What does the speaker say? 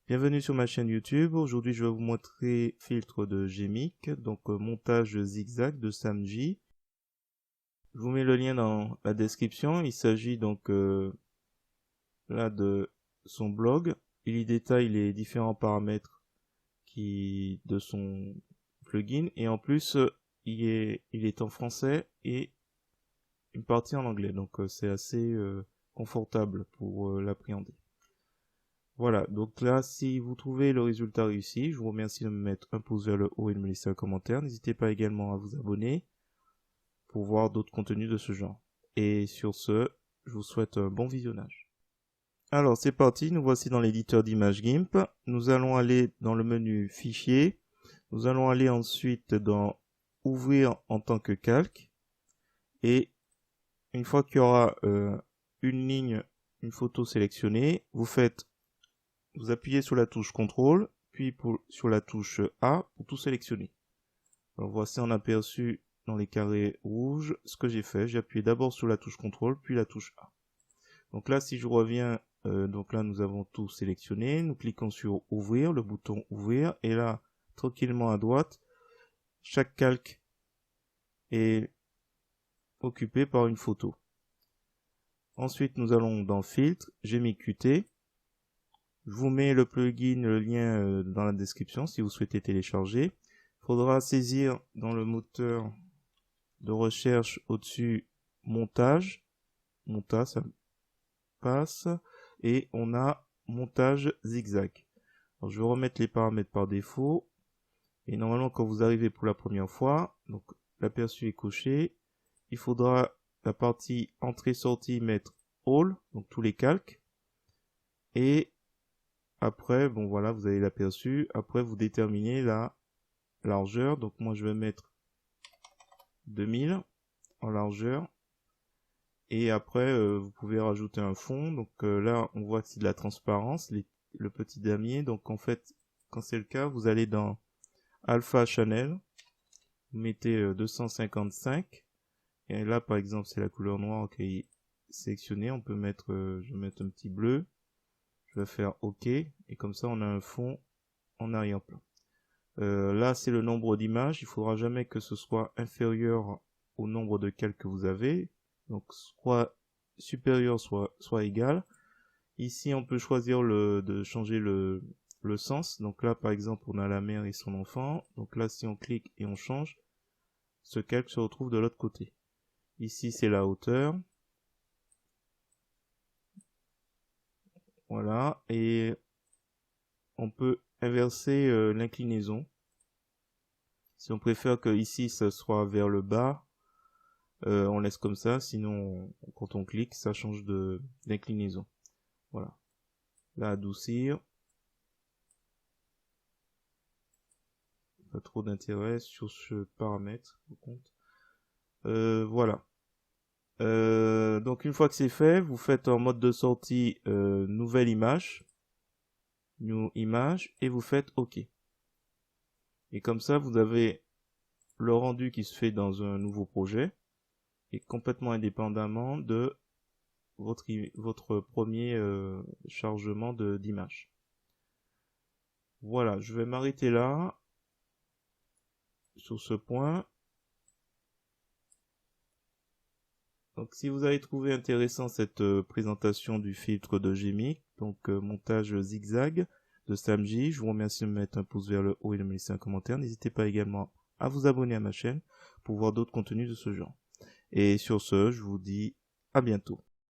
Bienvenue sur ma chaîne YouTube. Aujourd'hui, je vais vous montrer filtre de Gmic, donc montage zigzag de Samji. Je vous mets le lien dans la description. Il s'agit donc là de son blog. Il y détaille les différents paramètres de son plugin et en plus il est en français et une partie en anglais, donc c'est assez confortable pour l'appréhender. Voilà, donc là, si vous trouvez le résultat réussi, je vous remercie de me mettre un pouce vers le haut et de me laisser un commentaire. N'hésitez pas également à vous abonner pour voir d'autres contenus de ce genre. Et sur ce, je vous souhaite un bon visionnage. Alors, c'est parti, nous voici dans l'éditeur d'image GIMP. Nous allons aller dans le menu Fichier. Nous allons aller ensuite dans Ouvrir en tant que calque. Et une fois qu'il y aura une ligne, une photo sélectionnée, vous appuyez sur la touche CTRL, puis sur la touche A pour tout sélectionner. Alors voici en aperçu dans les carrés rouges ce que j'ai fait. J'ai appuyé d'abord sur la touche CTRL, puis la touche A. Donc là, si je reviens, donc là nous avons tout sélectionné. Nous cliquons sur Ouvrir, le bouton Ouvrir, et là, tranquillement à droite, chaque calque est occupé par une photo. Ensuite, nous allons dans Filtre, Gmic Qt. Je vous mets le plugin, le lien dans la description si vous souhaitez télécharger. Il faudra saisir dans le moteur de recherche au-dessus montage. Montage, ça passe. Et on a montage zigzag. Alors, je vais remettre les paramètres par défaut. Et normalement, quand vous arrivez pour la première fois, donc l'aperçu est coché. Il faudra la partie entrée-sortie mettre all, donc tous les calques. Et après, bon voilà, vous avez l'aperçu. Après, vous déterminez la largeur. Donc moi, je vais mettre 2000 en largeur. Et après, vous pouvez rajouter un fond. Donc là, on voit que c'est de la transparence, le petit damier. Donc en fait, quand c'est le cas, vous allez dans Alpha Channel. Vous mettez 255. Et là, par exemple, c'est la couleur noire qui est sélectionnée. On peut mettre, je vais mettre un petit bleu. Je vais faire OK. Et comme ça, on a un fond en arrière-plan. Là, c'est le nombre d'images. Il faudra jamais que ce soit inférieur au nombre de calques que vous avez. Donc, soit supérieur, soit égal. Ici, on peut choisir de changer le sens. Donc là, par exemple, on a la mère et son enfant. Donc là, si on clique et on change, ce calque se retrouve de l'autre côté. Ici, c'est la hauteur. Voilà. Et on peut inverser l'inclinaison. Si on préfère que ici, ça soit vers le bas, on laisse comme ça. Sinon, quand on clique, ça change d'inclinaison. Voilà. Là, adoucir. Pas trop d'intérêt sur ce paramètre. Voilà. Donc une fois que c'est fait, vous faites en mode de sortie nouvelle image, new image, et vous faites OK. Et comme ça, vous avez le rendu qui se fait dans un nouveau projet, et complètement indépendamment de votre premier chargement d'image. Voilà, je vais m'arrêter là, sur ce point. Donc si vous avez trouvé intéressant cette présentation du filtre de Gmic, donc montage zigzag de Samji, je vous remercie de me mettre un pouce vers le haut et de me laisser un commentaire. N'hésitez pas également à vous abonner à ma chaîne pour voir d'autres contenus de ce genre. Et sur ce, je vous dis à bientôt.